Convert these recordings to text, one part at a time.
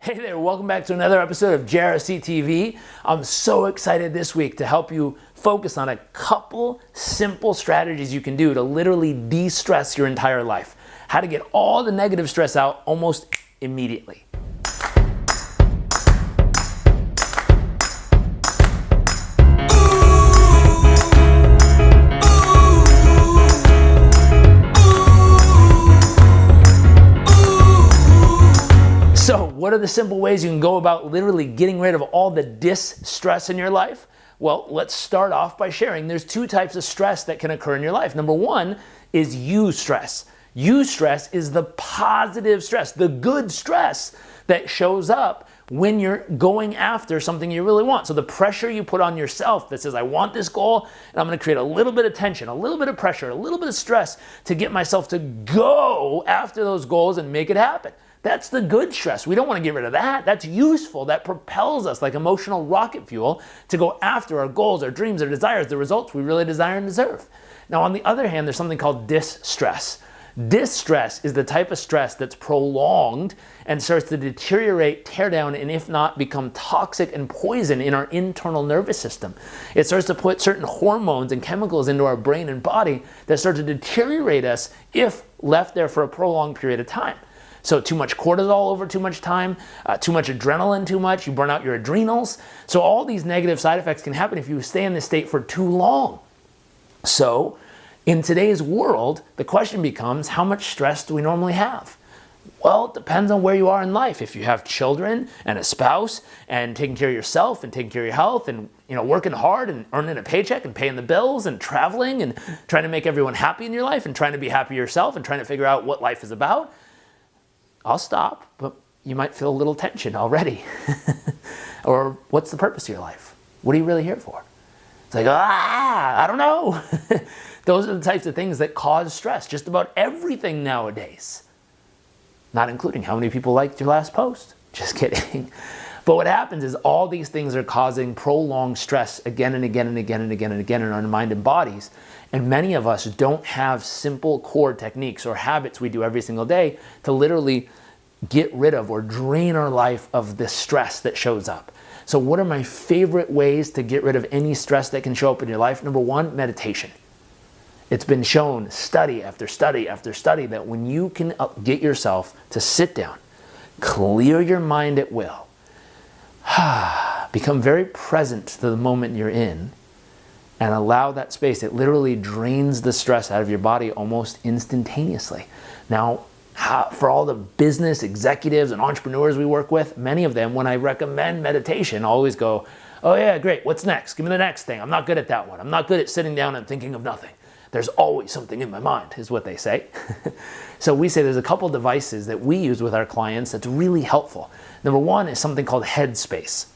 Hey there, welcome back to another episode of JRCtv. I'm so excited this week to help you focus on a couple simple strategies you can do to literally de-stress your entire life. How to get all the negative stress out almost immediately. So what are the simple ways you can go about literally getting rid of all the dis-stress in your life? Well, let's start off by sharing there's two types of stress that can occur in your life. Number one is eustress. Eustress is the positive stress, the good stress that shows up when you're going after something you really want. So the pressure you put on yourself that says, I want this goal, and I'm gonna create a little bit of tension, a little bit of pressure, a little bit of stress to get myself to go after those goals and make it happen. That's the good stress. We don't want to get rid of that. That's useful. That propels us like emotional rocket fuel to go after our goals, our dreams, our desires, the results we really desire and deserve. Now, on the other hand, there's something called distress. Distress is the type of stress that's prolonged and starts to deteriorate, tear down, and if not, become toxic and poison in our internal nervous system. It starts to put certain hormones and chemicals into our brain and body that start to deteriorate us if left there for a prolonged period of time. So too much cortisol over too much time, too much adrenaline too much, you burn out your adrenals. So all these negative side effects can happen if you stay in this state for too long. So in today's world, the question becomes, how much stress do we normally have? Well, it depends on where you are in life. If you have children and a spouse and taking care of yourself and taking care of your health and working hard and earning a paycheck and paying the bills and traveling and trying to make everyone happy in your life and trying to be happy yourself and trying to figure out what life is about, I'll stop, but you might feel a little tension already. Or what's the purpose of your life? What are you really here for? It's like, I don't know. Those are the types of things that cause stress. Just about everything nowadays. Not including how many people liked your last post. Just kidding. But what happens is all these things are causing prolonged stress again and again and again and again and again in our mind and bodies. And many of us don't have simple core techniques or habits we do every single day to literally get rid of or drain our life of the stress that shows up. So what are my favorite ways to get rid of any stress that can show up in your life? Number one, meditation. It's been shown, study after study after study, that when you can get yourself to sit down, clear your mind at will, become very present to the moment you're in, and allow that space, it literally drains the stress out of your body almost instantaneously. Now, for all the business executives and entrepreneurs we work with, many of them, when I recommend meditation, always go, oh yeah, great, what's next? Give me the next thing. I'm not good at that one. I'm not good at sitting down and thinking of nothing. There's always something in my mind, is what they say. So we say there's a couple devices that we use with our clients that's really helpful. Number one is something called Headspace.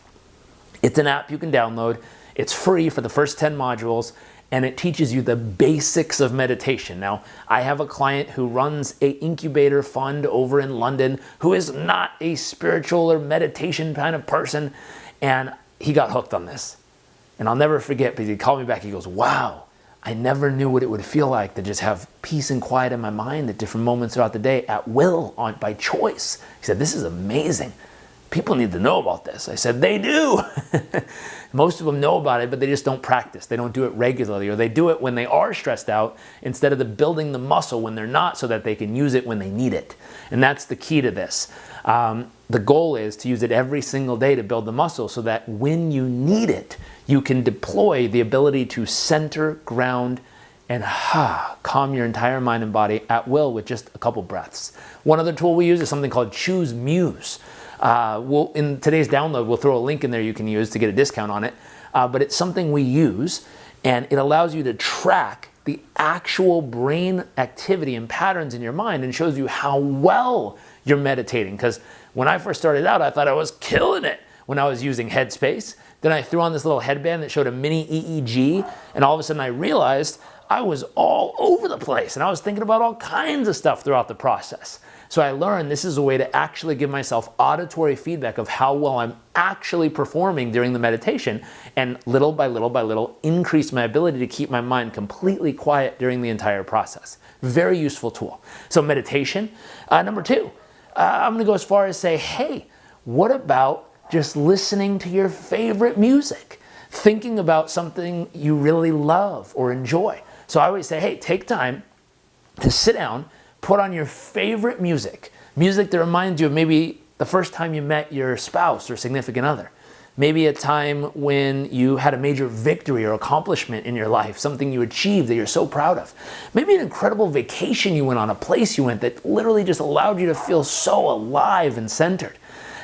It's an app you can download. It's free for the first 10 modules, and it teaches you the basics of meditation. Now, I have a client who runs an incubator fund over in London who is not a spiritual or meditation kind of person, and he got hooked on this. And I'll never forget, because he called me back, he goes, wow, I never knew what it would feel like to just have peace and quiet in my mind at different moments throughout the day at will, by choice. He said, this is amazing. People need to know about this. I said, they do. Most of them know about it, but they just don't practice. They don't do it regularly, or they do it when they are stressed out instead of building the muscle when they're not, so that they can use it when they need it. And that's the key to this. The goal is to use it every single day to build the muscle so that when you need it, you can deploy the ability to center, ground, and calm your entire mind and body at will with just a couple breaths. One other tool we use is something called Muse. In today's download, we'll throw a link in there you can use to get a discount on it. But it's something we use, and it allows you to track the actual brain activity and patterns in your mind and shows you how well you're meditating. Because when I first started out, I thought I was killing it when I was using Headspace. Then I threw on this little headband that showed a mini EEG, and all of a sudden I realized I was all over the place, and I was thinking about all kinds of stuff throughout the process. So I learned this is a way to actually give myself auditory feedback of how well I'm actually performing during the meditation, and little by little by little increase my ability to keep my mind completely quiet during the entire process. Very useful tool. So meditation. Number two, I'm gonna go as far as say, hey, What about just listening to your favorite music? Thinking about something you really love or enjoy. So I always say, hey, take time to sit down, put on your favorite music. Music that reminds you of maybe the first time you met your spouse or significant other. Maybe a time when you had a major victory or accomplishment in your life, something you achieved that you're so proud of. Maybe an incredible vacation you went on, a place you went that literally just allowed you to feel so alive and centered.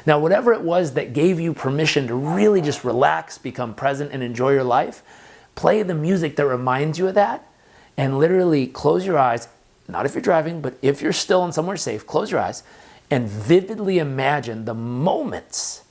Now, whatever it was that gave you permission to really just relax, become present, and enjoy your life, play the music that reminds you of that, and literally close your eyes, not if you're driving, but if you're still and somewhere safe, close your eyes, and vividly imagine the moments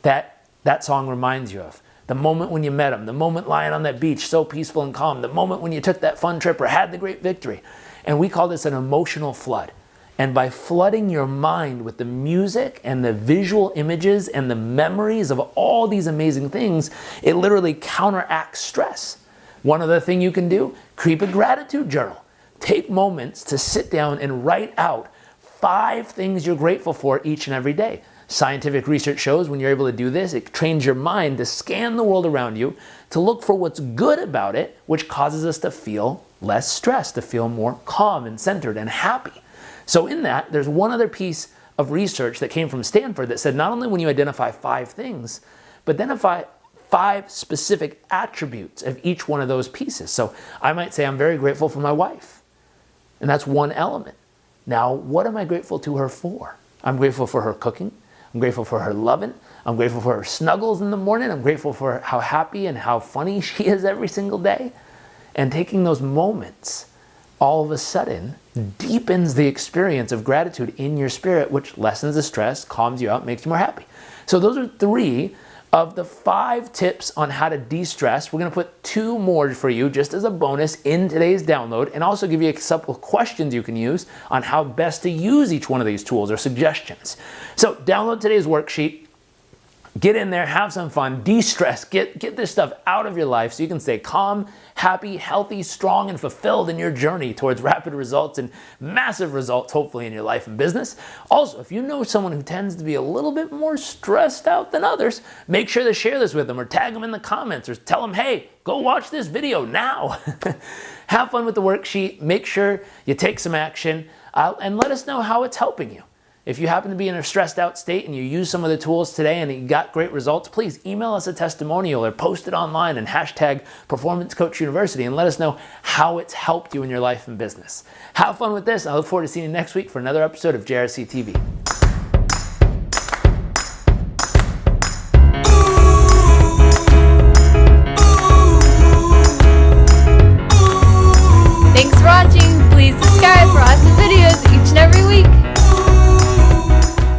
that that song reminds you of. The moment when you met him, the moment lying on that beach, so peaceful and calm, the moment when you took that fun trip or had the great victory. And we call this an emotional flood. And by flooding your mind with the music and the visual images and the memories of all these amazing things, it literally counteracts stress. One other thing you can do, keep a gratitude journal. Take moments to sit down and write out 5 things you're grateful for each and every day. Scientific research shows when you're able to do this, it trains your mind to scan the world around you, to look for what's good about it, which causes us to feel less stressed, to feel more calm and centered and happy. So in that, there's one other piece of research that came from Stanford that said not only when you identify 5 things, but identify 5 specific attributes of each one of those pieces. So I might say I'm very grateful for my wife, and that's one element. Now, what am I grateful to her for? I'm grateful for her cooking. I'm grateful for her loving. I'm grateful for her snuggles in the morning. I'm grateful for how happy and how funny she is every single day. And taking those moments, all of a sudden, deepens the experience of gratitude in your spirit, which lessens the stress, calms you out, makes you more happy. So those are 3 of the 5 tips on how to de-stress. We're going to put 2 more for you just as a bonus in today's download, and also give you a couple of questions you can use on how best to use each one of these tools or suggestions. So download today's worksheet, get in there, have some fun, de-stress, get this stuff out of your life so you can stay calm, happy, healthy, strong, and fulfilled in your journey towards rapid results and massive results, hopefully, in your life and business. Also, if you know someone who tends to be a little bit more stressed out than others, make sure to share this with them or tag them in the comments or tell them, hey, go watch this video now. Have fun with the worksheet. Make sure you take some action and let us know how it's helping you. If you happen to be in a stressed out state and you use some of the tools today and you got great results, please email us a testimonial or post it online and hashtag Performance Coach University and let us know how it's helped you in your life and business. Have fun with this. I look forward to seeing you next week for another episode of JRCtv.